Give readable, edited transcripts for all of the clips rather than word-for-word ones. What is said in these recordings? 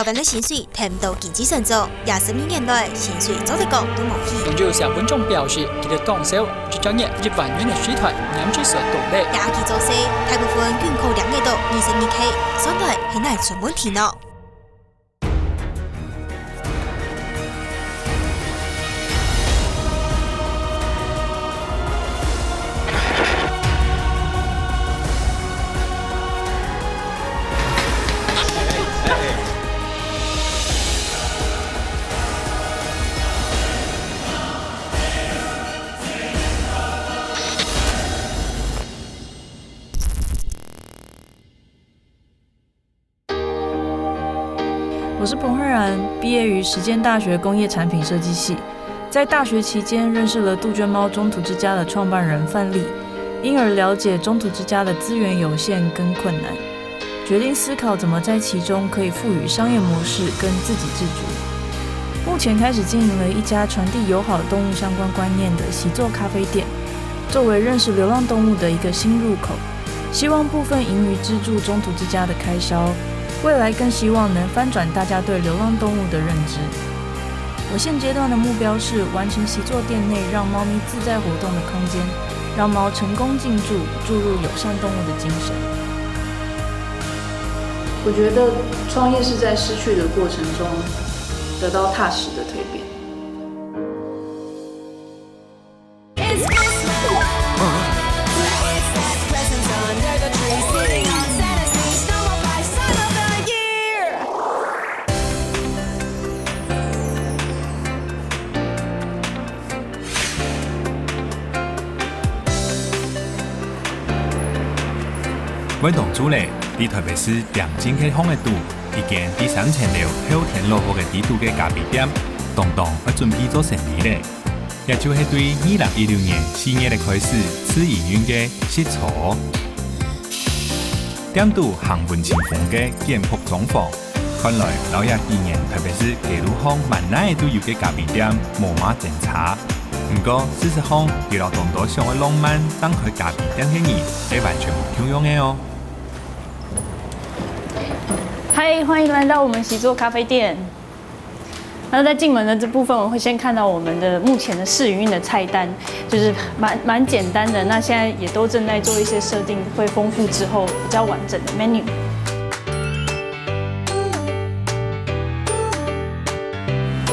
台湾的薪水谈唔到经济成长，20年来薪水早得讲都冇起。仲有小观众表示，佢哋讲笑，就将日1万元的水团养出所动力。也去做事，大部分捐口2个到22K，相对係難出問題呢。我是彭慧然，毕业于实践大学工业产品设计系。在大学期间认识了杜鹃猫中途之家的创办人范丽，因而了解中途之家的资源有限跟困难，决定思考怎么在其中可以赋予商业模式跟自给自足。目前开始经营了一家传递友好动物相关观念的习作咖啡店，作为认识流浪动物的一个新入口，希望部分盈余资助中途之家的开销。未来更希望能翻转大家对流浪动物的认知。我现阶段的目标是完成习作店内让猫咪自在活动的空间，让猫成功进驻，注入友善动物的精神。我觉得创业是在失去的过程中得到踏实的蜕变。我同主咧，伫台北市长金溪风的度，一间第3层樓後田落戶嘅地圖嘅咖啡店，動要準備做生意咧。也就是對2016年4月嘅開始試營運嘅習潮。店度行文青風嘅簡樸裝潢，看來老爺今年台北市街路巷萬哪都有嘅咖啡店無馬真差。不過事實上，佢老多多想嘅浪漫當開咖啡店嘅人，係完全冇共用嘅哦。嗨，歡迎來到我們習作咖啡店。那在進門的這部分，我會先看到我們的目前的試營運的菜單，就是蠻簡單的。那現在也都正在做一些設定，會豐富之後比較完整的 menu。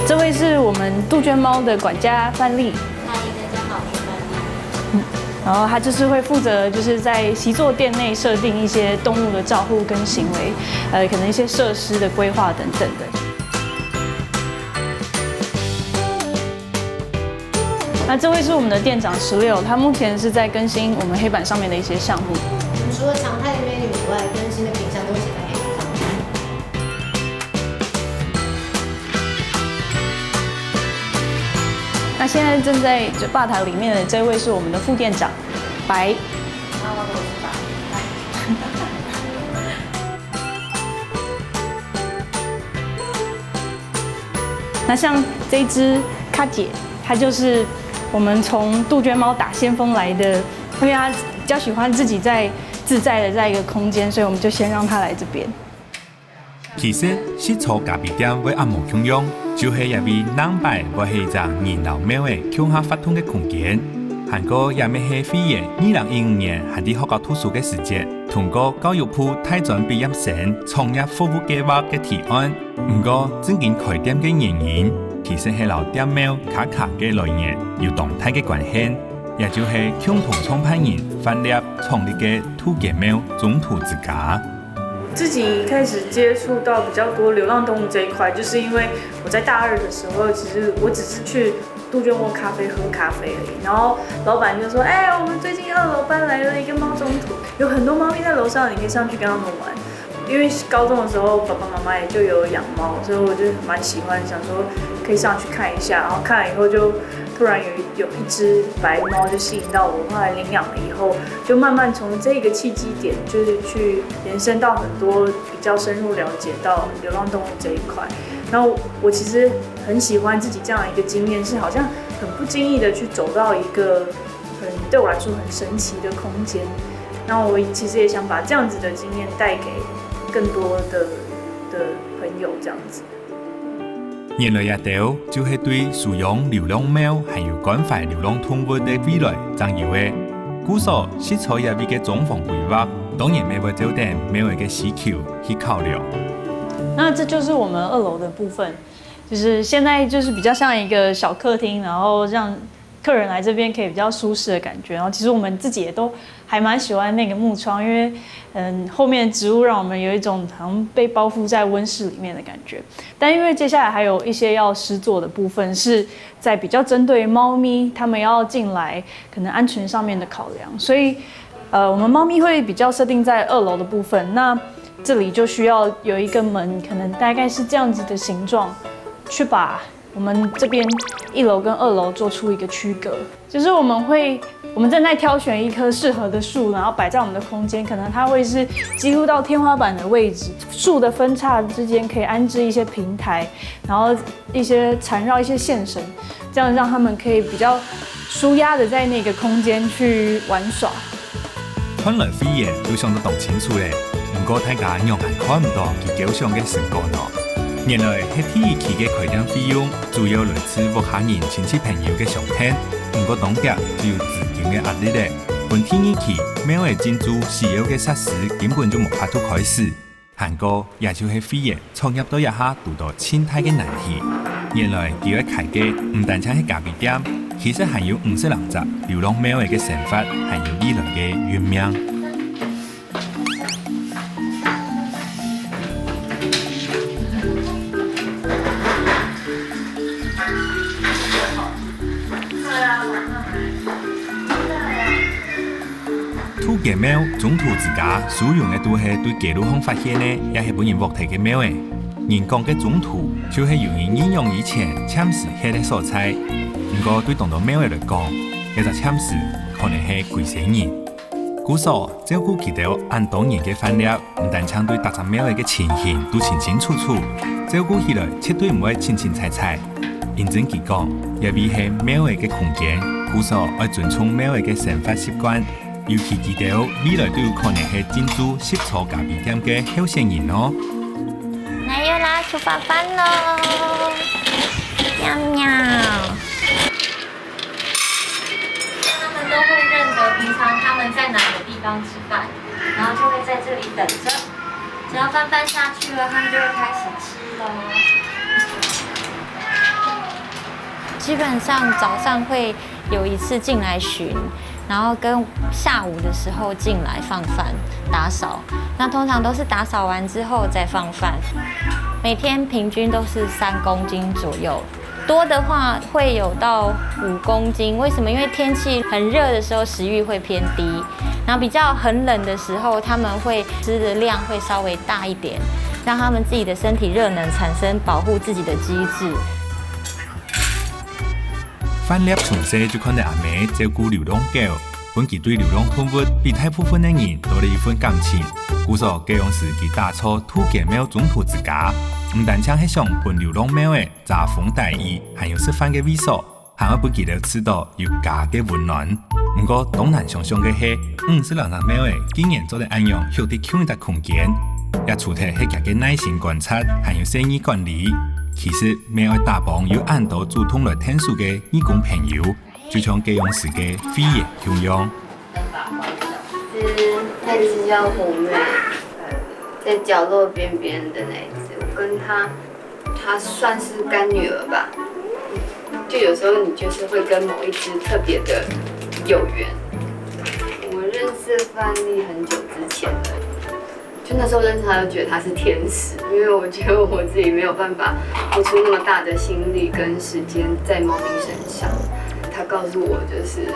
這位是我們杜鹃貓的管家范麗。大家好，我是范麗。然後他就是會負責，就是在習作店內設定一些動物的照護跟行為，可能一些設施的規劃等等的。那這位是我們的店長16，他目前是在更新我們黑板上面的一些項目。除了常態的 menu 以外，更新的品項都會寫在黑板上面。那現在正在吧台裡面的這位是我們的副店長白。我是白。那像這隻卡姐，她就是我們從杜鹃貓打先鋒來的，因為她比較喜歡自己在自在的在一個空間，所以我們就先讓她來這邊。其實習潮咖啡店為按摩共用，就是也為南擺或係一個人老廟的向下發通的空間。韓國也咪係飛嘅2015年喺啲學校圖書嘅時節，通過教育部大專畢業生創業服務計劃嘅提案。不過正經開店嘅原因，其實係老店廟卡嘅來源有動態嘅關係，也就是共同創辦人范麗創立嘅土家廟中途之家。自己開始接觸到比較多流浪動物這一塊，就是因為我在大2的時候，其實我只是去杜鵑窩咖啡喝咖啡而已。然後老闆就說：“哎，我們最近2樓搬來了一個貓中途，有很多貓咪在樓上，你可以上去跟他們玩。”因為高中的時候，爸爸媽媽也就有養貓，所以我就蠻喜歡，想說可以上去看一下。然後看了以後，就突然有一隻白貓就吸引到我，後來領養了以後，就慢慢從這個契機點，就是去延伸到很多比較深入了解到流浪動物這一塊。然後我其實很喜歡自己這樣一個經驗，是好像很不經意的去走到一個對我來說很神奇的空間。然後我其實也想把這樣子的經驗帶給更多的朋友这样子。原來也條就是對飼養流浪貓還有關懷流浪動物的未來重要嘅。故所是採入邊嘅總房規劃，當然未會焦點貓嘅需求去考量。那這就是我們2樓的部分，就是現在就是比較像一個小客廳，然後讓客人來這邊可以比較舒適的感覺。然後其實我們自己也都還蠻喜歡那個木窗，因為後面的植物讓我們有一種好像被包覆在溫室裡面的感覺。但因為接下來還有一些要施作的部分，是在比較針對貓咪，它們要進來可能安全上面的考量，所以我們貓咪會比較設定在2樓的部分。那這裡就需要有一個門，可能大概是這樣子的形狀，去把我們這邊1樓跟2樓做出一個區隔。就是我們正在挑選一棵適合的樹，然後擺在我們的空間，可能它會是幾乎到天花板的位置。樹的分叉之間可以安置一些平台，然後一些纏繞一些線繩，這樣讓他們可以比較舒壓的在那個空間去玩耍。看來飛爺都想得懂清楚咧，不過大家仍然看唔到佢腳上嘅成果呢。原來喺第2期嘅開店費用主要來自屋下人親戚朋友嘅上聽，不過當家就有資金嘅壓力咧。本第2期貓嘅進駐需要嘅設施根本就冇法度開始，韓國也就係飛爺創業到一下遇到千態嘅難題。原來佢要開嘅唔單止係咖啡店，其實還有50人隻流浪貓嘅生活，還有未來嘅願命。土嘅貓總圖自家使用嘅都係對街路巷發現呢，也係本人獲提嘅貓誒。人講嘅總圖就係由人應用以前簽時寫嘅素材，不過對當到貓誒來講，一隻簽時可能係貴死人。故所照顧佢哋按當年嘅範例，唔但槍對特隻貓嘅情形都清清楚楚，照顧起來絕對唔會清清彩彩。認真佢講，入邊係貓嘅空間，故所要尊重貓嘅生活習慣。尤其記得未來都有可能係進駐食草咖啡店嘅候選人哦。來喲啦，出發飯嘍！喵喵。他們都會認得平常他們在哪個地方吃飯，然後就會在這裡等着。只要飯飯下去了，他們就會開始吃咯。基本上早上會有一次進來巡。然後跟下午的時候進來放飯打掃，那通常都是打掃完之後再放飯，每天平均都是3公斤左右，多的話會有到5公斤。為什麼？因為天氣很熱的時候食慾會偏低，然後比較很冷的時候他們會吃的量會稍微大一點，讓他們自己的身體熱能產生保護自己的機制。飯粒從細就看到阿妹照顧流浪狗，本佢對流浪動物比大部分的人多了一份感情。故所這樣時佢打造土嘅貓總圖之家，唔單止係想本流浪貓嘅遮風待雨，還有食飯嘅位所，還要本佢哋吃到有家嘅溫暖。不過當然想象嘅係，50人隻貓嘅竟然做得咁樣，曉得搶一笪空間，也除咗係佢嘅耐心觀察，還有生意管理。其實貓嘅大幫有按到主動來聽書嘅義工朋友，就像這樣時嘅飛爺咁樣。那隻叫虎妹，在角落邊邊的那一隻，我跟她算是乾女兒吧。就有時候你就是會跟某一隻特別的有緣。我認識範麗很久之前了。就那時候認識他，就覺得他是天使，因為我覺得我自己沒有辦法付出那麼大的心力跟時間在貓咪身上。他告訴我，就是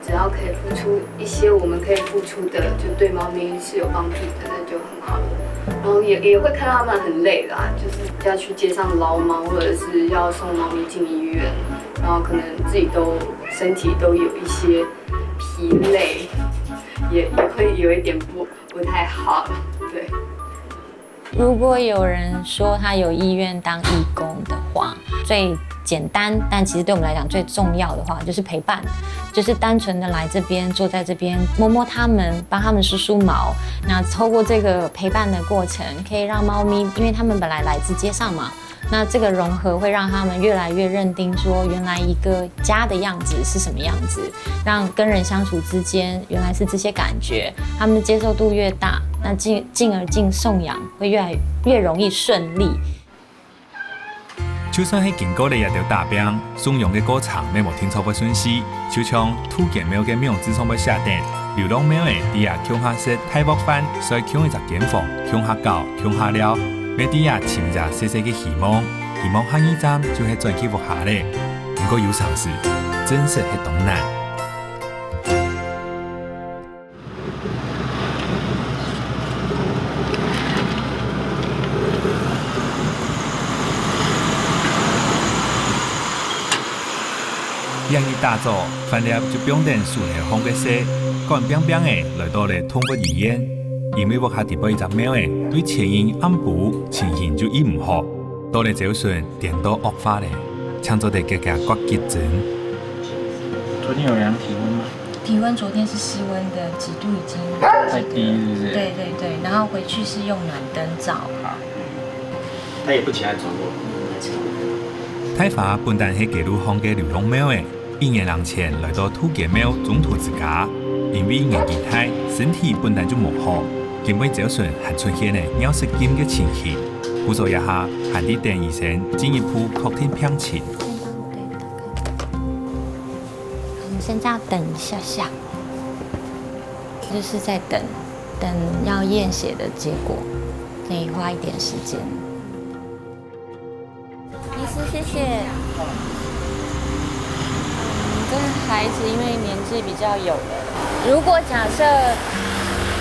只要可以付出一些我們可以付出的，就對貓咪是有幫助的，那就很好了。然後也會看到他們很累啦，就是要去街上撈貓，或者是要送貓咪進醫院，然後可能自己都身體都有一些疲累，也會有一點不太好。對，如果有人說他有意願當義工的話，最简单，但其实对我们来讲最重要的话就是陪伴，就是单纯的来这边坐在这边摸摸它们，帮它们梳梳毛。那透过这个陪伴的过程，可以让猫咪，因为它们本来来自街上嘛，那这个融合会让他们越来越认定说，原来一个家的样子是什么样子，让跟人相处之间原来是这些感觉，他们的接受度越大，那进而送养会越容易顺利。就算喺经过了一条大病，送养嘅过程也无听错不顺序，就像土建庙嘅庙字上要写定，流浪庙嘅底下乡下食太木饭，所以乡一只间房，乡下教，乡下了，要底下浸着细细嘅希望，希望下一站就係转去活下咧。不过有常事，真实係东难。翌日大早，饭店就不用等树下烘嘅些，乾冰冰嘅來到了動物醫院，因為我下地背一隻貓嘅對前因暗部情形就醫唔好，到了早上電到惡化咧，搶咗哋嘅骨急症。昨天有量體溫嗎？體溫昨天是室溫的，幾度已經太低，是不是？對對對，然後回去是用暖燈照。他也不起來走路。太華本來係記錄巷嘅流浪貓嘅，1年人前來到土家廟中途之家，因為年紀大，身體本來就無好，根本早上還出現咧尿失禁嘅情形，故所一下還啲鄧醫生進一步確定病情。我們現在要等一下下，就是在等要驗血的結果，可以花一點時間。醫師，謝謝。這個孩子因為年紀比較有了，如果假設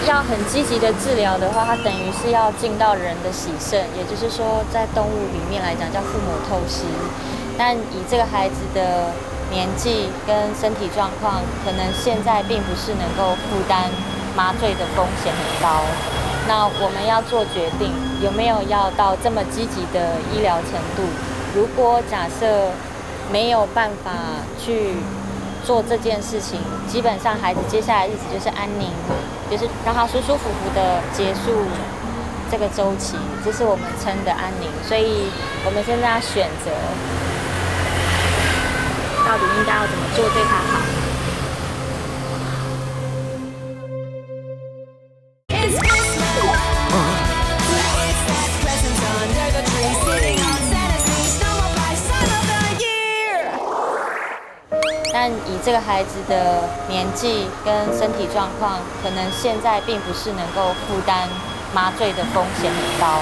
要很積極的治療的話，它等於是要進到人的洗腎，也就是說在動物裡面來講叫腹膜透析。但以這個孩子的年紀跟身體狀況，可能現在並不是能夠負擔麻醉的風險很高。那我們要做決定，有沒有要到這麼積極的醫療程度？如果假設沒有辦法去做這件事情，基本上孩子接下來日子就是安寧，就是讓他舒舒服服的結束這個週期，這是我們稱的安寧。所以我們現在要選擇，到底應該要怎麼做對他好。但以這個孩子的年紀跟身體狀況，可能現在並不是能夠負擔麻醉的風險很高，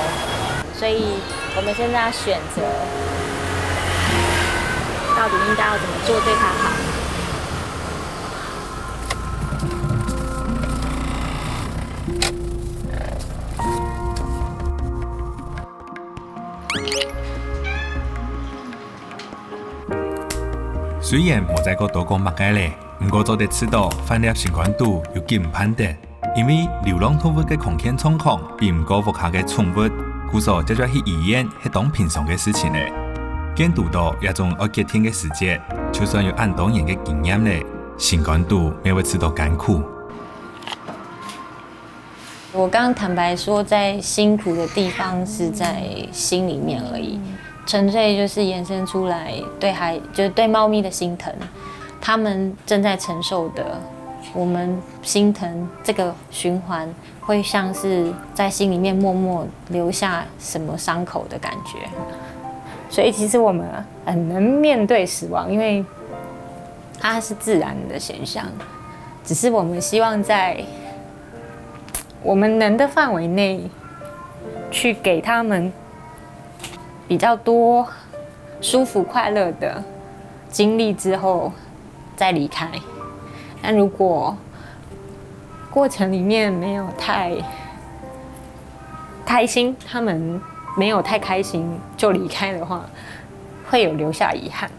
所以我們現在要選擇，到底應該要怎麼做對他好。雖然冇再過多講乜嘅咧，不過做得知道飯店相關度有幾唔判斷，因為流浪動物嘅空間狀況比唔過屋下嘅寵物，故所接咗去醫院係當平常嘅事情咧。見讀到一種要幾天嘅時間，就算有按多年嘅經驗咧，相關度也會知道艱苦。我剛剛坦白說，在辛苦的地方是在心裡面而已。純粹就是延伸出來就是對貓咪的心疼，他們正在承受的，我們心疼這個循環，會像是在心裡面默默留下什麼傷口的感覺。所以其實我們很能面對死亡，因為它是自然的現象，只是我們希望在我們能的範圍內，去給他們比較多舒服快樂的經歷之後再離開。但如果過程裡面沒有太開心，他們沒有太開心就離開的話，會有留下遺憾。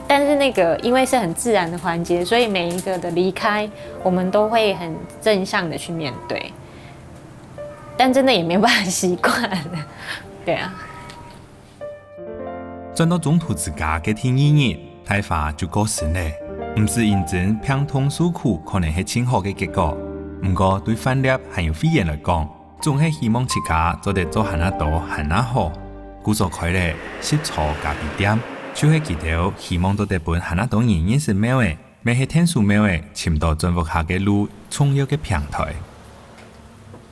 但是那個因為是很自然的環節，所以每一個的離開我們都會很正向的去面對，但真的也沒有辦法習慣。對啊。转到中途之家嘅天意日，大华就过身嘞。唔是认真病痛诉苦，可能係真好嘅結果。不過對范蠡還有肺炎來講，總係希望自家做得做行得多，行得好。故所開咧食錯咖啡店，就係記得希望做得本行得多人認識咩嘅，咩係天數咩嘅，尋到進步下嘅路，重要嘅平台。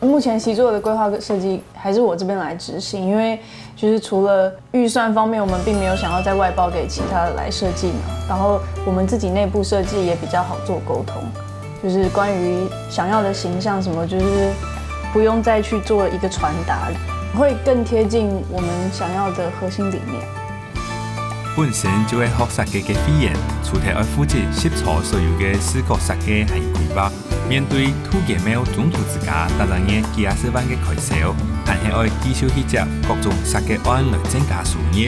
目前习作的规划设计还是我这边来执行，因为就是除了预算方面，我们并没有想要再外包给其他的来设计嘛。然后我们自己内部设计也比较好做沟通，就是关于想要的形象什么，就是不用再去做一个传达，会更贴近我们想要的核心理念。本身就係學設計嘅肺炎，除咗要負責攝錯所有嘅視覺設計係規劃。面對土嘅廟中途之家達成嘅幾十萬嘅開銷，還係要繼續去接各種設計案來增加收入。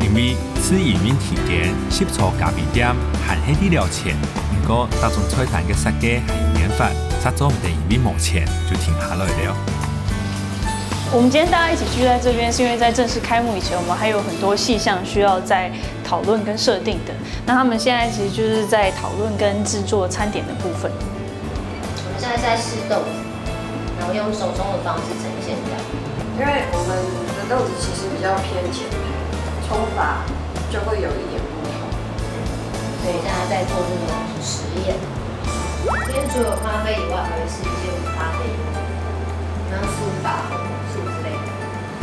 因為此營運期間攝錯咖啡店還係啲了錢，不過大眾菜單嘅設計係有研發，實做唔定因為冇錢就停下來了。我們今天大家一起聚在這邊，是因為在正式開幕以前，我們還有很多細項需要再討論跟設定的。那他們現在其實就是在討論跟製作餐點的部分。我們現在在試豆子，然後用手沖的方式呈現這樣。因為我們的豆子其實比較偏淺焙，沖法就會有一點不同。所以現在在做這個實驗。今天除了咖啡以外，還會是一些無咖啡，像蘇打、素之類的，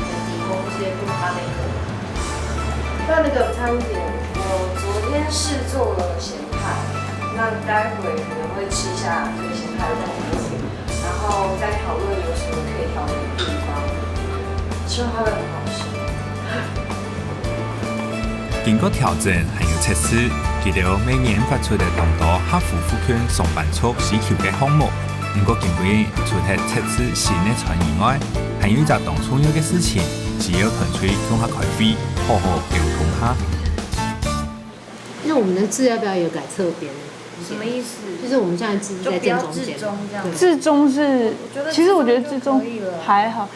提供一些無咖啡的。那個餐點，我昨天試做了鹹派，那待會可能會吃一下這個鹹派的東西，然後再討論有什麼可以調整的地方，希望它會很好吃。經過調整還有測試，記得每年發出的更多合乎福圈上班族需求嘅項目。不過經過除咗測試新嘅菜以外，還有一個當重要嘅事情，只要團隊用下開會，好好溝通下。那我們的字要不要有改側邊？什麼意思？就是我們現在字在正中間。字中是，其實我覺得字中還好，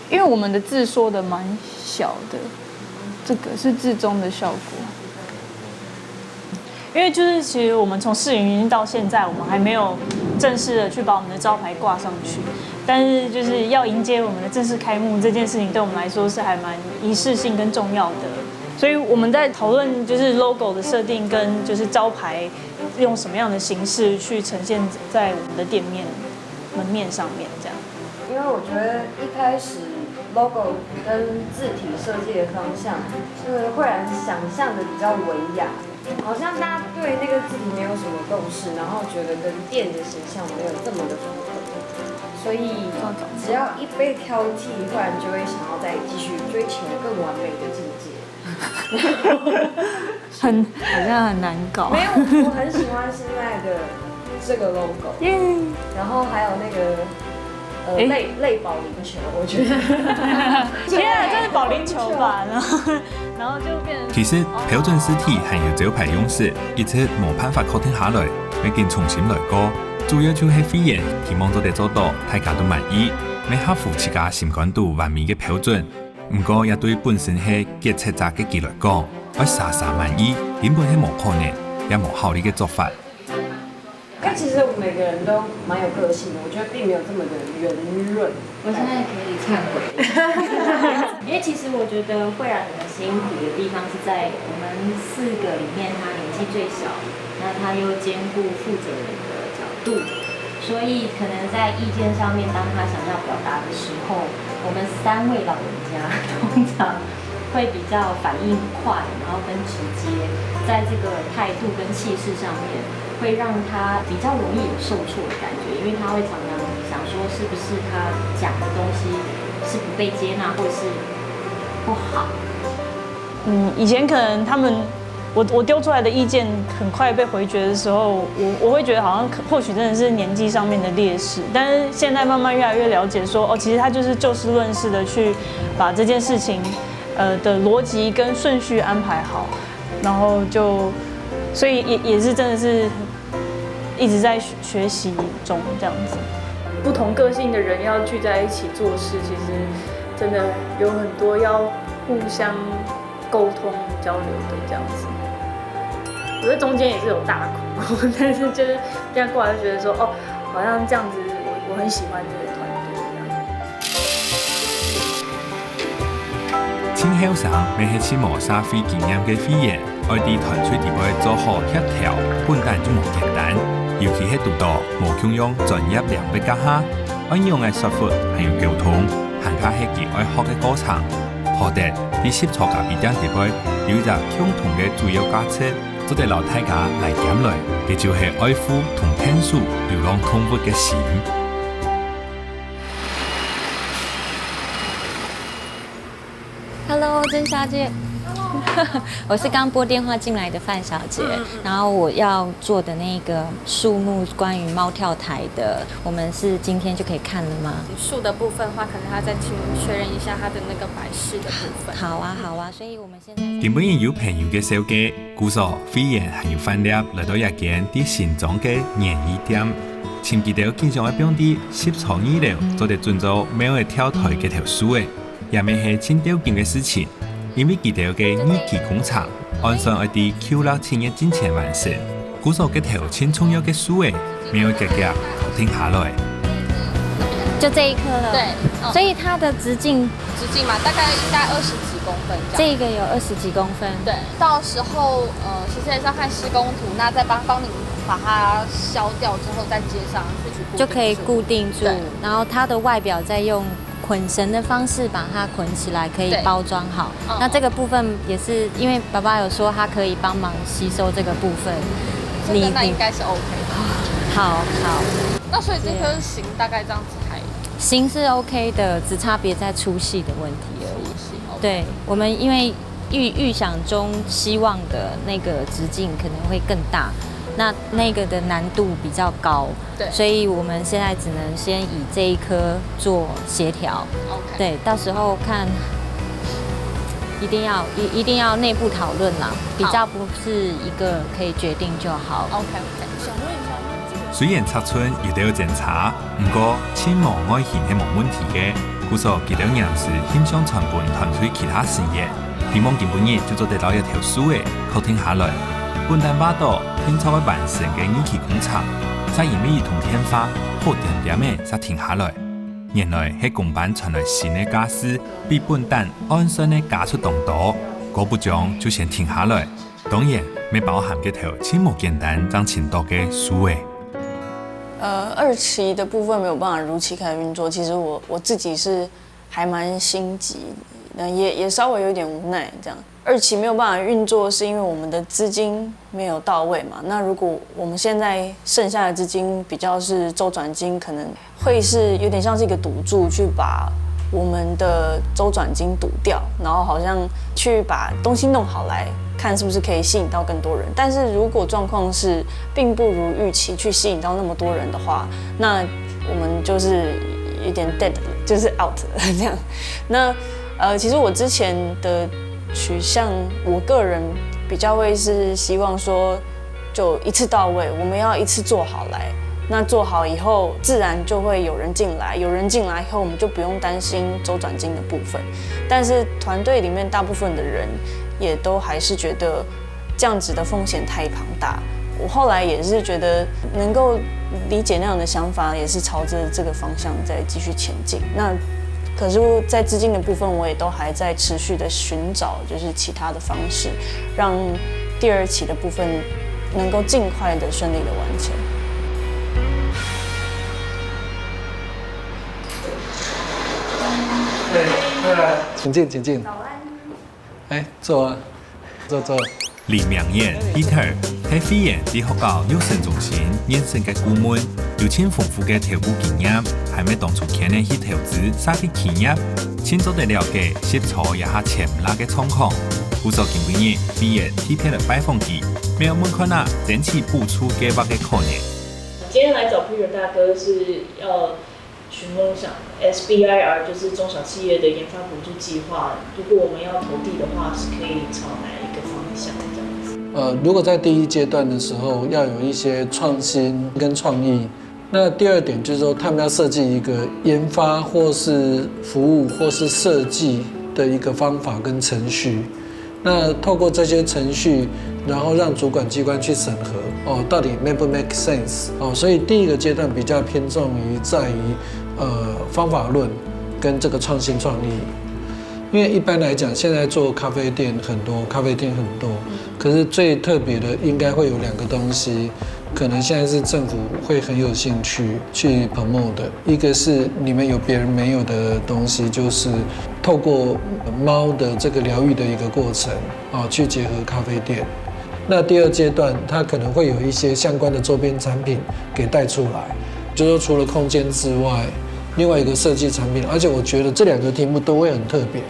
因為我們的字縮得蠻小的，這個是字中的效果。因為就是其實我們從試營運到現在，我們還沒有正式的去把我們的招牌掛上去，但是就是要迎接我們的正式開幕這件事情，對我們來說是還蠻儀式性跟重要的。所以我們在討論就是 logo 的設定跟就是招牌用什麼樣的形式去呈現在我們的店面門面上面，這樣。因為我覺得一開始 logo 跟字體設計的方向，就是會讓想象的比較文雅。好像大家對那個字體沒有什麼共識，然後覺得跟店的形象沒有這麼的符合，所以只要一被挑剔，忽然就會想要再繼續追求更完美的境界。好像很難搞。沒有，我很喜歡現在的這個 logo，然後還有那個類保齡球，我覺得。天啊，這是保齡球吧？然後就變成。其實標準字體還有招牌樣式，一直冇辦法確定下來，要經重新來過。主要就係肺炎，希望做得做到大家都滿意，要合乎自家習慣度完美嘅標準。不過也對本身係傑出者嘅佢來講，要傻傻滿意，根本係冇可能，也冇效率嘅做法。因為其實我們每個人都蠻有個性的，我覺得並沒有這麼的圓潤。我現在可以懺悔，因為其實我覺得慧然很辛苦的地方是在我們4個裡面，他年紀最小，那他又兼顧負責人的角度，所以可能在意見上面，當他想要表達的時候，我們3位老人家通常會比較反應快，然後跟直接，在這個態度跟氣勢上面，會讓他比較容易有受挫的感覺，因為他會常常想說，是不是他講的東西是不被接納，或是不好。以前可能他們我丟出來的意見很快被回絕的時候，我會覺得好像或許真的是年紀上面的劣勢，但是現在慢慢越來越了解說，哦，其實他就是就事論事的去把這件事情的邏輯跟順序安排好，然後就所以也是真的是一直在學習中這樣子。不同個性的人要聚在一起做事，其實真的有很多要互相沟通交流的这样子。我觉得中间也是有大哭，但是就是这样过来就觉得说，哦，好像这样子我很喜欢这个团队这样。青后生未係似磨砂非經驗嘅飛員，愛啲團隊地位做好協調，本單就無簡單。尤其係讀到無強用專業兩筆家下，愛用嘅說服還有溝通，行下係佢愛學嘅過程。好得啲攝錯咖啡店地位有一個共同嘅主要價值。做啲老大家嚟減累，佢就係愛護同天數流浪動物嘅心。Hello， 曾小姐。我是刚拨电话进来的范小姐，然后我要做的那个树木关于猫跳台的，我们是今天就可以看了吗？树的部分的话，可能要再请确认一下它的那个摆饰的部分。好啊，好啊，所以我们现在根本有朋友嘅手機，故所飛燕還有飯店來到一間啲新裝嘅園藝店，前記到經常喺邊啲攝草醫療做啲專做貓嘅跳台嘅條樹嘅，也未係真丟件嘅事情。因為記得嘅二期工廠按上一啲Q6千嘅金錢完成，故所嘅條千重要嘅樹嘅，沒有夾夾停下來。就這一顆了，對，所以它的直徑嘛，大概應該20幾公分這樣。這個有20幾公分，對，到時候其實也是要看施工圖，那再幫你把它削掉之後再接上去，就可以固定住，然後它的外表再用捆繩的方式把它捆起來，可以包裝好。那這個部分也是因為爸爸有說他可以幫忙吸收這個部分，那應該是 OK 的。好。那所以這顆形大概這樣子還形是 OK 的，只差別在粗細的問題而已。對，我們因為預想中希望的那個直徑可能會更大。那個的難度比較高，對，所以我們現在只能先以這一顆做協調。OK，對，到時候看，一定要內部討論啦，比較不是一個可以決定就好。OK， 想問一下，雖然尺寸有啲檢查，不過千無愛顯係冇問題嘅。故所記得人士欣賞傳本團隊其他事業，希望今本日就做得到一條樹嘅，靠停下來。本單巴島天朝嘅完成嘅二期工廠，在因為同天花好點點嘅才停下來。原來係公辦傳來新嘅家私，比本單按順嘅加速動多，嗰不將就先停下來。當然未包含嘅條千無簡單漲錢多嘅樹誒。2期的部分沒有辦法如期開始運作，其實我自己是還蠻心急，也稍微有點無奈這樣。2期沒有辦法運作，是因為我們的資金沒有到位嘛。那如果我們現在剩下的資金比較是週轉金，可能會是有點像是一個賭注，去把我們的週轉金賭掉，然後好像去把東西弄好來，看是不是可以吸引到更多人。但是如果狀況是並不如預期去吸引到那麼多人的話，那我們就是有點 dead， 就是 out 了這樣。那其實我之前的取向，我個人比較會是希望說，就一次到位，我們要一次做好來。那做好以後，自然就會有人進來，有人進來以後，我們就不用擔心週轉金的部分。但是團隊裡面大部分的人也都還是覺得這樣子的風險太龐大。我後來也是覺得能夠理解那樣的想法，也是朝着這個方向再繼續前進。那可是，在資金的部分，我也都還在持續的尋找，就是其他的方式，讓第2期的部分能夠盡快的順利的完成。對，請進。哎，坐啊，坐。李明燕 Peter 喺飛燕啲學校養成中心認識嘅顧問，有千豐富嘅投資經驗，係咪當初可能去投資沙啲企業，先做得了解實操一下潛力嘅狀況。故所今本日飛燕貼片嘅拜訪期，沒有問看哪整期補出計劃嘅可能。今天來找 Peter 大哥是要詢問想 SBIR 就是中小企業的研發補助計劃，如果我們要投遞的話，是可以朝哪一個方向？如果在第1階段的時候要有一些創新跟創意，那第2點就是說他們要設計一個研發或是服務或是設計的一個方法跟程序。那透过这些程序，然后让主管机关去审核到底 make 不 make sense 所以第一个阶段比较偏重于在于方法论跟这个创新创意。因为一般来讲，现在做咖啡店很多，可是最特别的应该会有2个东西，可能现在是政府会很有兴趣去 promote 的。一个是你们有别人没有的东西，就是透过猫的这个疗愈的一个过程去结合咖啡店。那第2阶段，它可能会有一些相关的周边产品给带出来，就是说除了空间之外，另外一个设计产品，而且我觉得这2个题目都会很特别。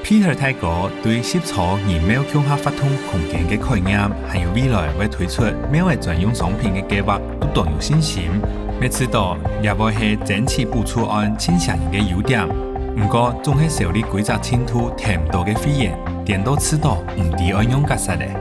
Peter 泰哥對10座以貓向下發通空間嘅概念，還有未來會推出貓嘅專用商品嘅計劃，都當有信心。要知道，也會係整體補出按傾向嘅優點，不過總係受理規則清楚聽唔到嘅肺炎，點到刺到唔抵按用角色咧。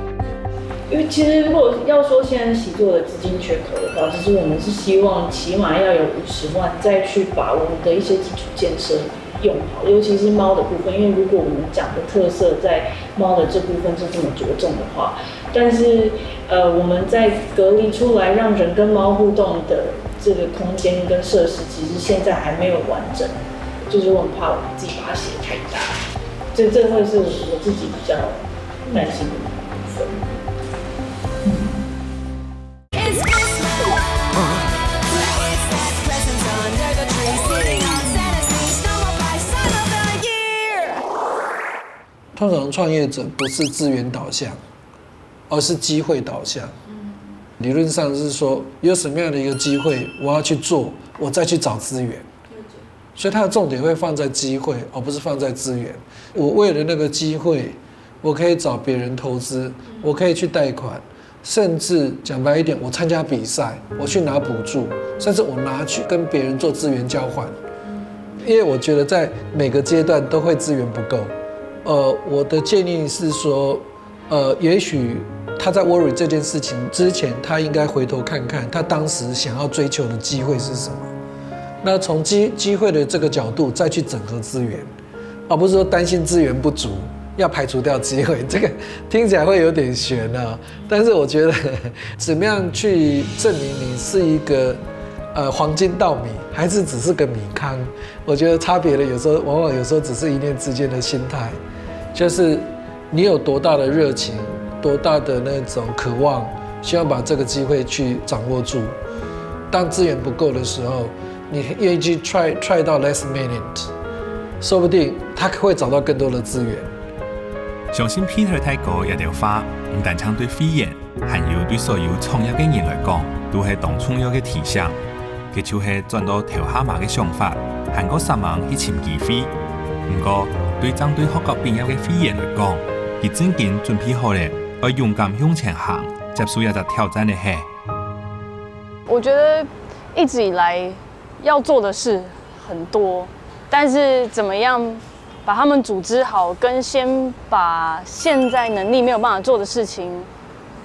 因为其实如果要说现在习作的资金缺口的话，其实我们是希望起码要有50万，再去把我们的一些基础建设用好，尤其是猫的部分。因为如果我们讲的特色在猫的这部分是这么着重的话，但是我们在隔离出来让人跟猫互动的这个空间跟设施，其实现在还没有完整，就是我很怕我们自己把它写太大，这会是我自己比较担心的部分。通常创业者不是资源导向，而是机会导向。理论上是说，有什么样的一个机会，我要去做，我再去找资源。所以它的重点会放在机会，而不是放在资源。我为了那个机会，我可以找别人投资，我可以去贷款，甚至讲白一点，我参加比赛，我去拿补助，甚至我拿去跟别人做资源交换。因为我觉得在每个阶段都会资源不够。我的建议是说，也许他在 worry 这件事情之前，他应该回头看看他当时想要追求的机会是什么。那从机会的这个角度再去整合资源，而不是说担心资源不足，要排除掉机会。这个听起来会有点悬啊。但是我觉得，怎么样去证明你是一个黄金稻米，还是只是个米糠？我觉得差别的往往有时候只是一念之间的心态。就是你有多大的热情，多大的那种渴望，希望把这个机会去掌握住。当资源不够的时候，你愿意去 try 到 last minute， 说不定他会找到更多的资源。相信 Peter 泰哥一條花，唔但唱對肺炎，還有對所有創業嘅人來講，都係當重要嘅提醒。佢就係轉到條下馬嘅想法，韓國3萬去尋機會。不過，對針對學校畢業嘅肺炎來講，佢真經準備好咧，要勇敢向前行，接受一個挑戰的係。我覺得一直以來要做的事很多，但是怎麼樣把他們組織好，跟先把現在能力沒有辦法做的事情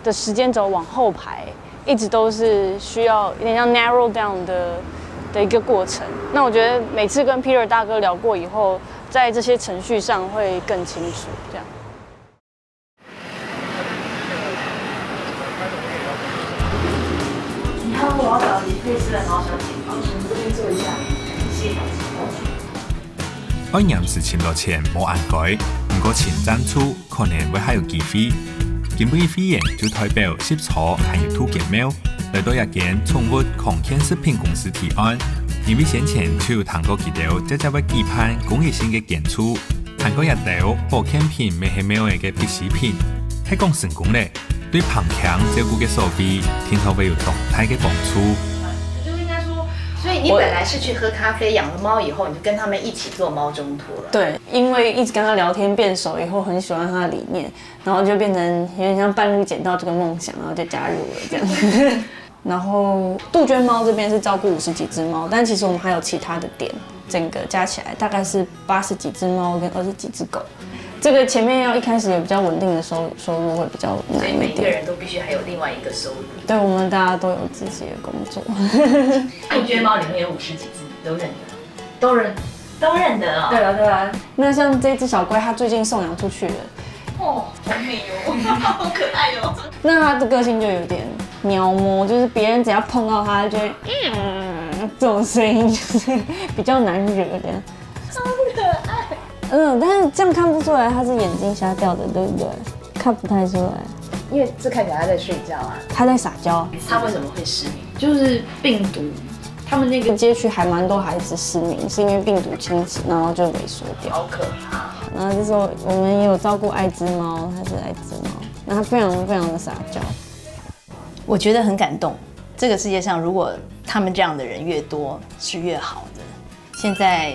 的時間軸往後排，一直都是需要有點像 narrow down 的一個過程。那我覺得每次跟 Peter 大哥聊過以後，在這些程序上會更清楚，這樣。你好，我要找你配饰的毛小姐，帮你们这边做一下谢谢。我暫時簽到錢冇按改，不過前爭出可能會還有機會。今本肺炎就代表10座還有2間貓來到一間寵物空間食品公司提案。因為先前就有談過幾條即會期盼公益性嘅建築，談過一條保健品未係貓嘅必需品，係講成功咧，對旁強照顧嘅所備，聽說會有動態嘅幫助。就應該說，所以你本來是去喝咖啡，養了貓以後，你就跟他們一起做貓中途了。對，因為一直跟他聊天變熟以後，很喜歡他的理念，然後就變成有點像半路撿到這個夢想，然後就加入了這樣。然後杜鵑貓這邊是照顧50幾隻貓，但其實我們還有其他的點，整個加起來大概是80幾隻貓跟20幾隻狗。這個前面要一開始有比較穩定的收入會比較難一點。每一個人都必須還有另外一個收入。對，我們大家都有自己的工作。杜鵑貓裡面有50幾隻，都認得，都認得哦。對啊。那像這隻小龜，它最近送養出去了。哦，好美哦，好可爱哦。那他的个性就有点喵摸，就是别人只要碰到他，就会这种声音，就是比较难惹的。好可爱。但是这样看不出来他是眼睛瞎掉的，对不对？看不太出来，因为这看起来他在睡觉啊。他在撒娇。他为什么会失明？就是病毒。他们那个街区还蛮多孩子失明，是因为病毒侵蚀，然后就萎缩掉。好可怕。然后这时候我们也有照顾艾滋猫，它是艾滋猫，那它非常非常的撒娇。我觉得很感动。这个世界上如果他们这样的人越多，是越好的。现在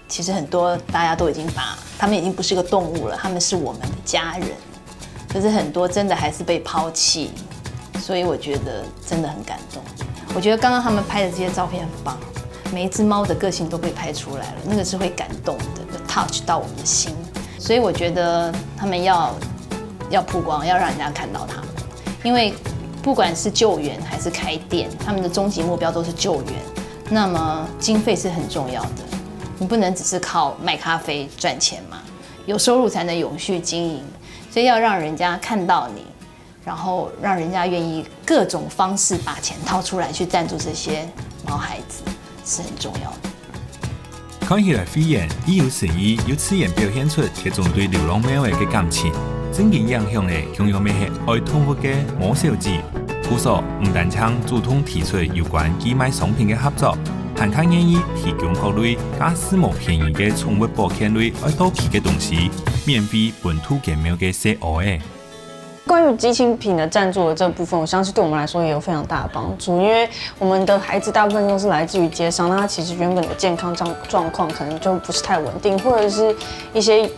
其实很多大家都已经把他们已经不是个动物了，他们是我们的家人。可是很多真的还是被抛弃，所以我觉得真的很感动。我觉得刚刚他们拍的这些照片很棒，每一只猫的个性都被拍出来了，那个是会感动的，会 touch 到我们的心。所以我觉得他们要曝光，要让人家看到他们，因为不管是救援还是开店，他们的终极目标都是救援。那么经费是很重要的，你不能只是靠卖咖啡赚钱嘛，有收入才能永续经营，所以要让人家看到你。然后让人家愿意各种方式把钱掏出来去赞助这些毛孩子，是很重要的。看起来飞燕已有诚意，有自然表现出这种对流浪猫的感情。真正影响的，同样咪是爱动物嘅毛小姐。故所唔但唱主动提出有关寄卖商品嘅合作，还较愿意提供各类假使无便宜嘅宠物保健类爱到期嘅东西，免费本土嘅猫嘅小鹅嘅。关于机器品的赞助的这部分，我相信对我们来说也有非常大的帮助，因为我们的孩子大部分都是来自于街上，那他其实原本的健康状况可能就不是太稳定，或者是一些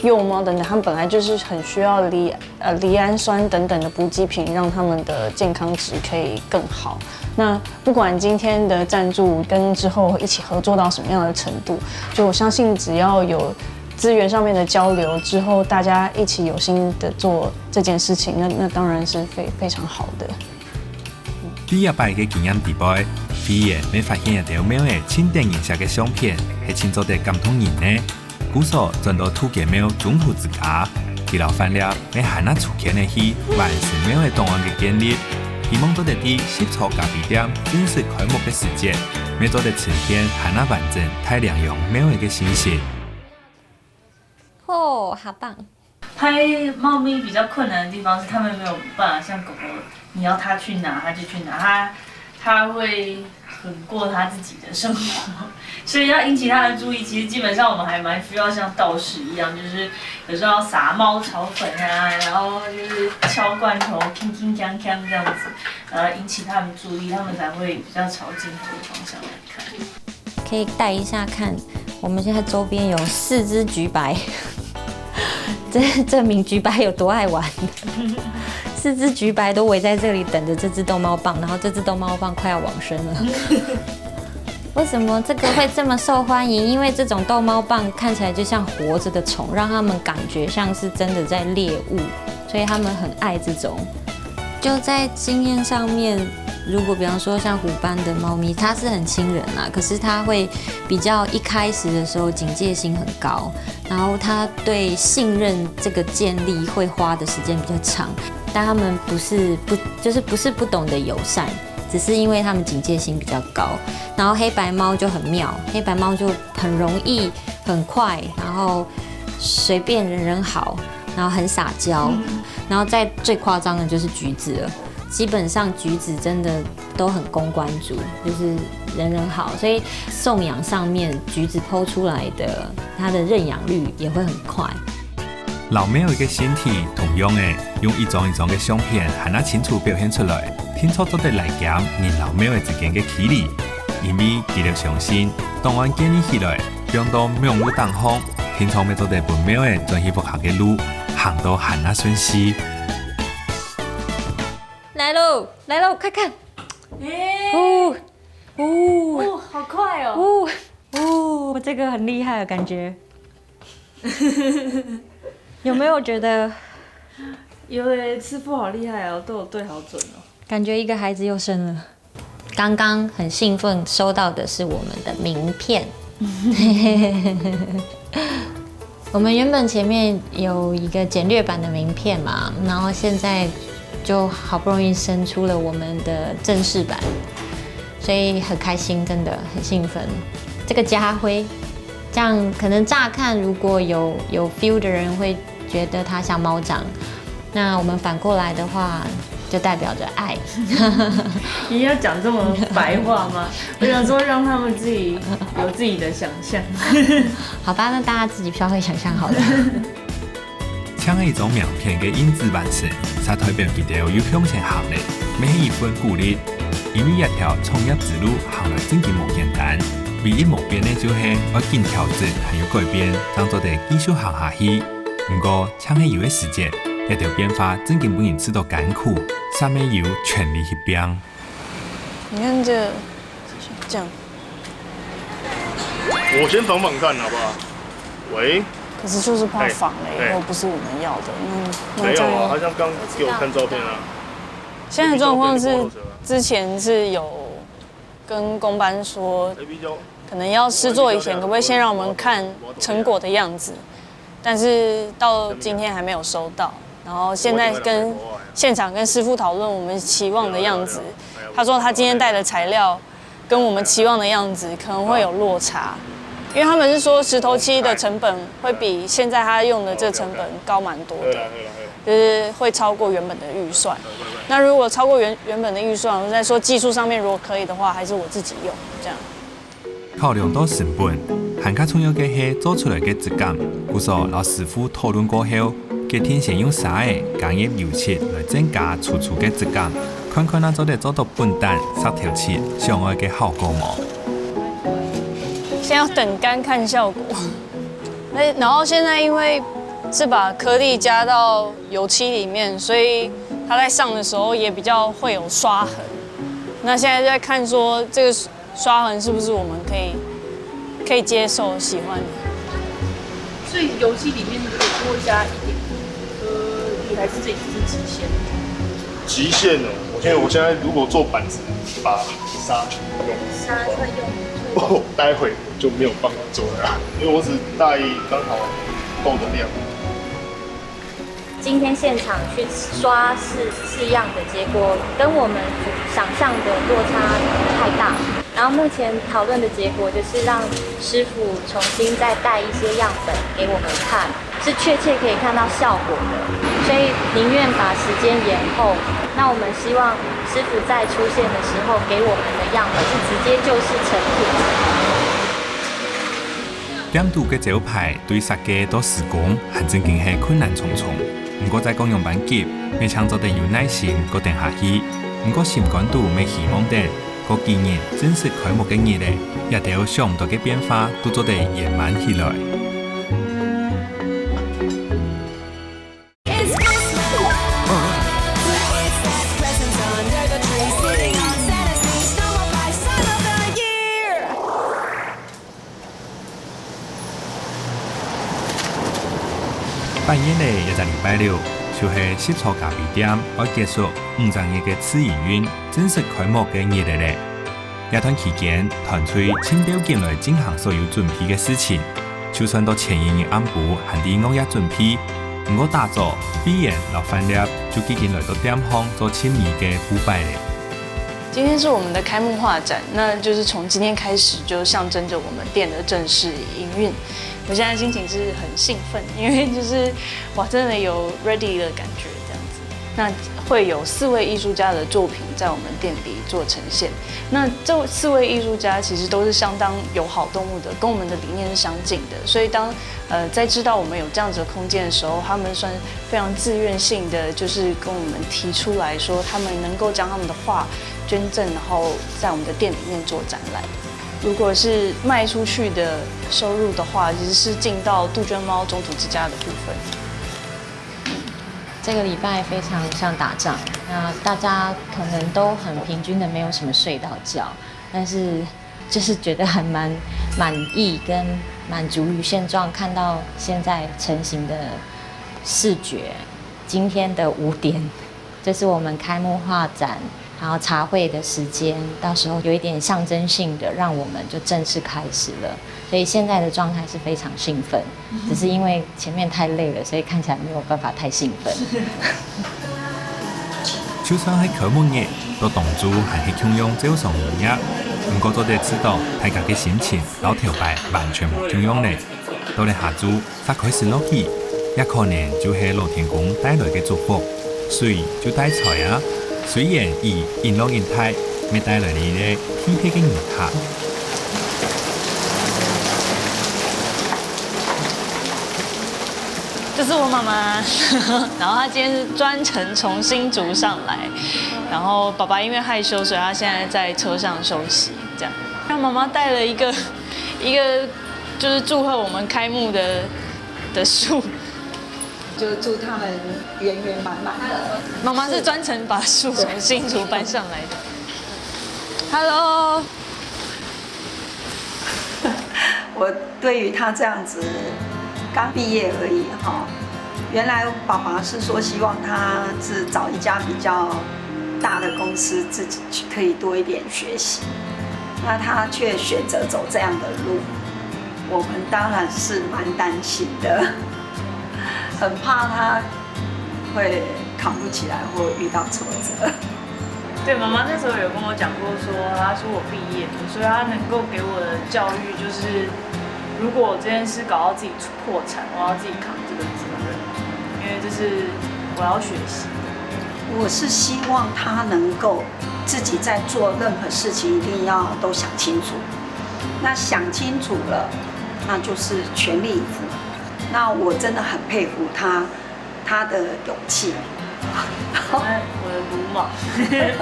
幼猫等等，他们本来就是很需要赖氨酸等等的补给品，让他们的健康值可以更好。那不管今天的赞助跟之后一起合作到什么样的程度，就我相信只要有资源上面的交流之后，大家一起有心的做这件事情，那当然是非常好的。第一摆嘅经验地位，飞燕没发现一条猫嘅清电影下嘅相片，係清楚地感动人呢。故所转到土嘅貓中途之家，佢老翻了，你还那出钱的去完成猫嘅档案嘅建立，希望做得啲10座咖啡店正式开幕嘅时节，要做得呈现还那完整太良用猫嘅信息。哦，好棒！拍猫咪比较困难的地方是，它们没有办法像狗狗，你要它去哪它就去哪，它会很过它自己的生活，所以要引起它的注意。其实基本上我们还蛮需要像道士一样，就是有时候要撒猫草粉啊，然后就是敲罐头，铿铿锵锵这样子，引起它们注意，它们才会比较朝镜头的方向来看。可以带一下看，我们现在周边有4只橘白。这证明橘白有多爱玩，4只橘白都围在这里等着这只逗猫棒，然后这只逗猫棒快要往生了。为什么这个会这么受欢迎？因为这种逗猫棒看起来就像活着的虫，让他们感觉像是真的在猎物，所以他们很爱这种。就在经验上面，如果比方说像虎斑的猫咪，它是很亲人啦，可是它会比较一开始的时候警戒心很高，然后它对信任这个建立会花的时间比较长，但他们不是不懂得友善，只是因为他们警戒心比较高。然后黑白猫就很妙，黑白猫就很容易、很快，然后随便人人好，然后很撒娇，然后再最夸张的就是橘子了。基本上橘子真的都很公关族，就是人人好，所以送养上面橘子剖出来的，它的认养率也会很快。老猫嘅身体同样嘅，用一张一张嘅相片，还那清楚表现出来，清楚做得来减人老猫嘅之间嘅距离。因为记录相信，档案建立起来，让到喵路当风，平常要做得本猫嘅转去不行嘅路，行到还那顺势。来喽，来喽，快看！好快哦！这个很厉害，感觉。有没有觉得？有诶，师傅好厉害哦，都有对好准哦。感觉一个孩子又生了。刚刚很兴奋收到的是我们的名片。我们原本前面有一个简略版的名片嘛，然后现在就好不容易生出了我们的正式版，所以很开心，真的很兴奋。这个家徽，这样可能乍看如果有 feel 的人会觉得它像猫掌，那我们反过来的话，就代表着爱。你要讲这么白话吗？我想说让他们自己有自己的想象。好吧，那大家自己稍微想象好了。抢的一种名片嘅印制完成，才代表佢哋有向前行嘅，每一份鼓勵。因為一條創業之路行來真係冇簡單，唯一目標呢就係要緊調整還有改變，當做哋繼續行下去。不過搶係有嘅時間，一條變化真係不人知道艱苦，上面有全力去拼。你看这样，我先仿仿看好不好？喂。可是就是怕仿了以后不是我们要的。没有啊，他像刚给我看照片啊。现在的状况是，之前是有跟公班说，可能要施作以前，可不可以先让我们看成果的样子？但是到今天还没有收到。然后现在跟现场跟师傅讨论我们期望的样子，他说他今天带的材料跟我们期望的样子可能会有落差。因为他们是说石头漆的成本会比现在他用的这个成本高蛮多的，就是会超过原本的预算。那如果超过原本的预算，我在说技术上面如果可以的话，还是我自己用这样。考量到成本，含較重要嘅係做出來嘅質感。故所老師傅討論過後，決定先用沙嘅工業油漆來增加粗粗嘅質感，看看那做得做到笨蛋色條漆想要嘅效果冇。先要等干看效果，然后现在因为是把颗粒加到油漆里面，所以它在上的时候也比较会有刷痕。那现在在看说这个刷痕是不是我们可以接受、喜欢的。所以油漆里面可以多加一点颗粒，还是这已经是极限？极限哦！我现在如果做板子，把沙用沙会用。哦，待会就没有办法做了啦，因为我只带刚好够的量。今天现场去刷试样的结果，跟我们想象的落差太大。然后目前讨论的结果就是让师傅重新再带一些样本给我们看，是确切可以看到效果的，所以宁愿把时间延后。那我们希望师傅在出现的时候给我们的样本是直接就是成品。點度嘅招牌對設計到施工，係真經係困難重重。不過在公用班級，未搶做得有耐心，個定下去。不過心肝度未希望的，個紀念正式開幕嘅日咧，一條想唔到嘅變化都做得圓滿起來。8月咧，一個禮拜六，就係10初咖啡店要結束5週年嘅試營運，正式開幕嘅日子咧。一段期間，團隊千表進來進行所有準備嘅事情，就算到前一日暗部還啲惡嘢準備，不過打造、表演、老飯粒就已經來到店方做親密嘅鋪擺咧。今天是我們的開幕畫展，那就是從今天開始就象徵着我們店的正式營運。我現在心情是很興奮，因為就是哇，真的有 ready 的感覺這樣子。那會有4位藝術家的作品在我們店裡做呈現。那這4位藝術家其實都是相當友好動物的，跟我們的理念是相近的。所以當在知道我們有這樣子的空間的時候，他們算非常自願性的，就是跟我們提出來說，他們能夠將他們的畫捐贈，然後在我們的店裡面做展覽。如果是賣出去的收入的話，其實是進到杜鹃貓中途之家的部分。这个礼拜非常像打仗，那大家可能都很平均的没有什么睡到觉，但是就是觉得还蛮满意跟满足于现状，看到现在成型的视觉。今天的5点，这是我们开幕画展然后茶会的时间，到时候有一点象征性的，让我们就正式开始了。所以现在的状态是非常兴奋，只是因为前面太累了，所以看起来没有办法太兴奋。就算喺開幕日，都當作係去慶祝早上營業，不過都得知道大家嘅心情老頭擺完全冇慶祝咧。到嚟下晝才開始落雨，也可能就係老天公帶來嘅祝福，水就帶財啊。雖然以銀浪銀泰未帶來你嘅天氣嘅影響。这是我妈妈，然后她今天是专程从新竹上来，然后爸爸因为害羞，所以他现在在车上休息，这样。让妈妈带了一个就是祝贺我们开幕的树，就祝他们圆圆满满的。妈妈是专程把树从新竹搬上来的。Hello， 我对于他这样子。刚毕业而已哈，原来爸爸是说希望他是找一家比较大的公司，自己可以多一点学习，那他却选择走这样的路，我们当然是蛮担心的，很怕他会扛不起来或遇到挫折。对，妈妈那时候有跟我讲过说，她说我毕业了，所以她能够给我的教育就是。如果我这件事搞到自己破产，我要自己扛这个责任，因为这是我要学习的。我是希望他能够自己在做任何事情一定要都想清楚。那想清楚了，那就是全力以赴。那我真的很佩服他的勇气。我的鲁莽，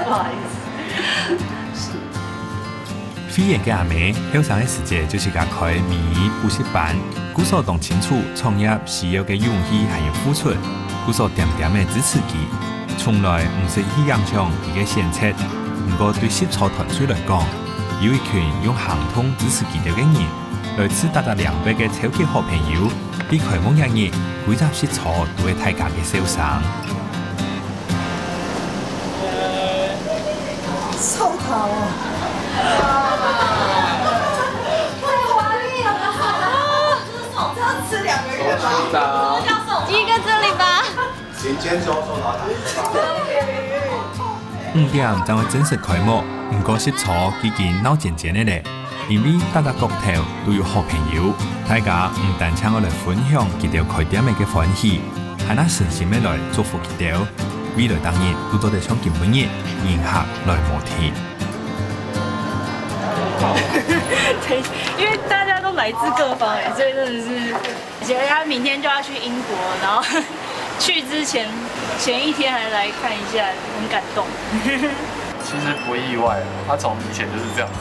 不好意思。飛爺嘅阿妹後生嘅時節就是甲開美語補習班，古所懂清楚創業需要嘅勇氣還有付出，古所點點嘅支持佢，從來唔是去影響佢嘅選擇。不過對習操團隊來講，有一群用行動支持佢哋嘅人，來自大家兩邊嘅超級好朋友，喺開幕日日每集習操都係大家嘅笑聲。臭頭啊！吃2个月吧，一个这里吧。先煎粥送到5點才會正式開幕，不過習操已經鬧漸漸的咧，因為大家各頭都有好朋友，大家唔單請我來分享佢哋開店嘅歡喜，還那誠心的來祝福佢哋，未來當然都做得像今本日迎合來無題。对，因为大家都来自各方所以真的是，而且他明天就要去英国，然后去之前一天还来看一下，很感动。其实不意外，他从以前就是这样子，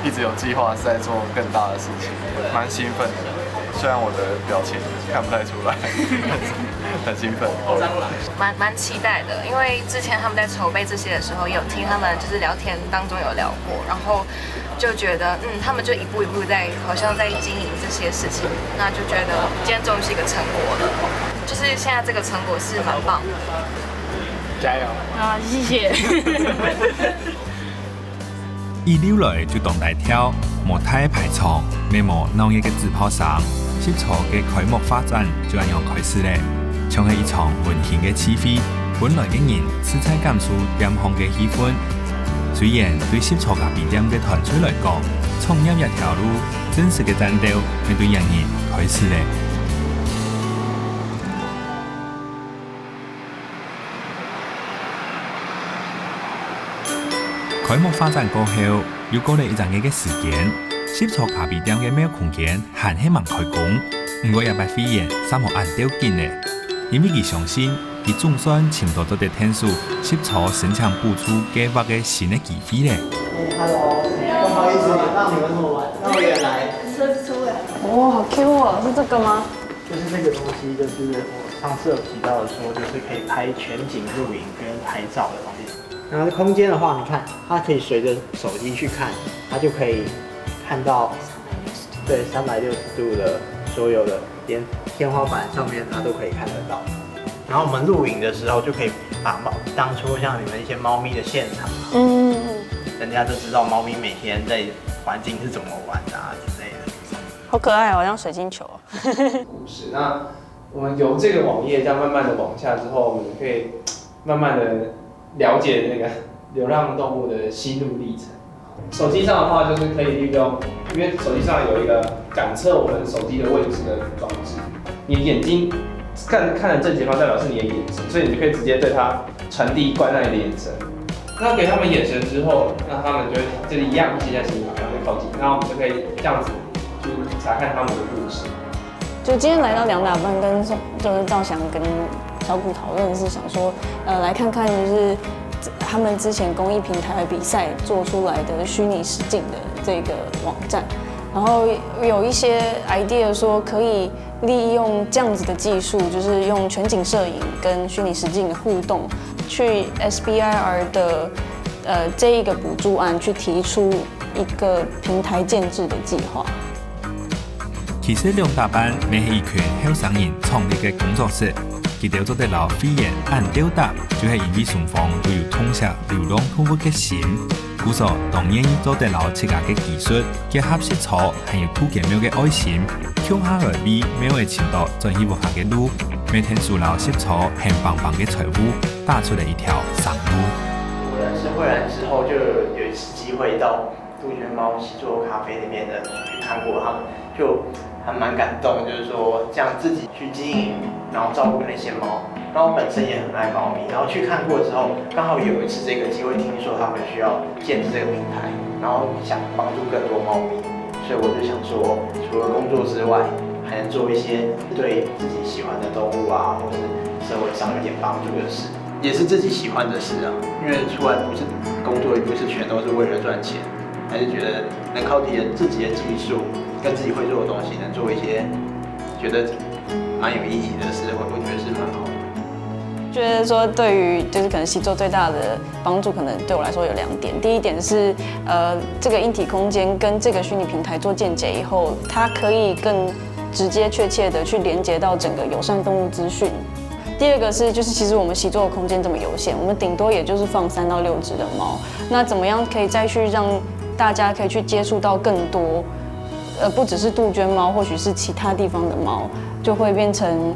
一直有计划是在做更大的事情，蛮兴奋的。虽然我的表情看不太出来，很兴奋。蛮期待的，因为之前他们在筹备这些的时候，也有听他们就是聊天当中有聊过，然后就觉得他们就一步一步在好像在经营这些事情，那就觉得今天终于是一个成果了，就是现在这个成果是蛮棒的。加油！啊，谢謝。一溜來就當大跳，無太排場，咩無鬧熱嘅自拋上，習操嘅開幕發展就咁樣開始咧，像係一場溫馨嘅氣氛，本來嘅人實在感受店方嘅氣氛。雖然對習操咖啡店嘅團隊來講，創業一條路，真實嘅戰鬥係對人人開始咧。開幕發展過後，又過了一陣嘅時間，習操咖啡店嘅每個空間還係未開工，不過也被飛爺3號按掉緊咧，因為佢相信，佢總算尋到咗啲天數，習操申請補助計劃嘅新嘅機會咧。Hello， 不好意思，讓你們那麼晚，那麼遠來。車子出來。哦，好 Q 哦，是這個嗎？就是這個東西，就是我上次有提到的說，就是可以拍全景錄影跟拍照的東西。然後空間的話，你看，它可以隨着手機去看，它就可以看到，對，360度的所有的連天花板上面，它都可以看得到。然后我们录影的时候就可以把当初像你们一些猫咪的现场，人家就知道猫咪每天在环境是怎么玩的啊之类的。好可爱哦，好像水晶球。是，那我们由这个网页这样慢慢的往下之后，我们可以慢慢的了解那个流浪动物的心路历程。手机上的话，就是可以利用，因为手机上有一个感测我们手机的位置的装置，你眼睛看的正前方代表是你的眼神，所以你就可以直接对它传递关爱的眼神。那给他们眼神之后，那他们就会就是一样接在心里，然后靠近，然后我们就可以这样子去查看他们的故事。就今天来到2打半，跟就是赵翔跟小古讨论是想说，来看看就是他们之前公益平台比赛做出来的虚拟实境的这个网站，然后有一些 idea 说可以利用这样子的技术，就是用全景摄影跟虚拟实境的互动，去 SBIR 的这一个补助案去提出一个平台建制的计划。其实2打半也是一群後生人創立嘅工作室，佢哋做得老飛言按表達，就係因為雙方都有痛惜流浪動物嘅心，故所當然要做得老自家嘅技術，結合色彩，還有土建廟嘅愛心，向下而比廟嘅程度進一步下嘅路，每天塑料色彩很棒棒嘅財務，打出了一條上路。我認識慧然之後，就有一次機會到杜鹃貓習作咖啡那邊的去看過他們，就還蠻感動，就是說這樣自己去經營，然後照顧那些貓。然後我本身也很愛貓咪，然後去看過之後，剛好有一次這個機會聽說他們需要建設這個平台，然後想幫助更多貓咪，所以我就想說，除了工作之外，還能做一些對自己喜歡的動物啊，或是社會上有點幫助的事，也是自己喜歡的事啊。因為出來不是工作，也不是全都是為了賺錢，還是覺得能靠自己的技術跟自己會做的東西，能做一些覺得蠻有意義的事，我覺得是蠻好的。覺得說對於就是可能習作最大的幫助，可能對我來說有2點。第一點是這個硬體空間跟這個虛擬平台做間接以後，它可以更直接確切的去連接到整個友善動物資訊。第二個是就是其實我們習作的空間這麼有限，我們頂多也就是放3到6隻的貓，那怎麼樣可以再去讓大家可以去接觸到更多，不只是杜鹃貓，或許是其他地方的貓，就會變成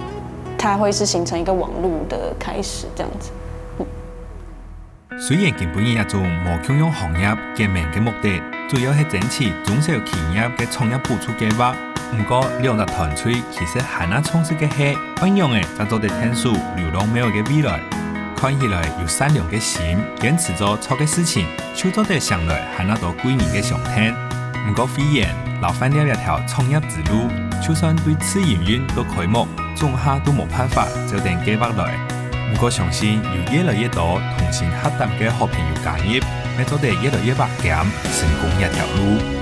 它會是形成一個網路的開始，這樣子。雖然根本一種無強用行業嘅名嘅目的，主要係爭取中小企業嘅創業補助計劃。不過2個團隊其實係那從事嘅係運用嘅，就做得天數流浪貓嘅未來。看起來有善良嘅心，堅持做錯嘅事情，就做得上來係那多貴人嘅上天。不過飛言老翻了一條創業之路，就算對次營運都開幕，總下都冇辦法就定計劃來。不過相信有越來越多同心合作嘅好朋友加入，會做得越來越拔尖，成功一條路。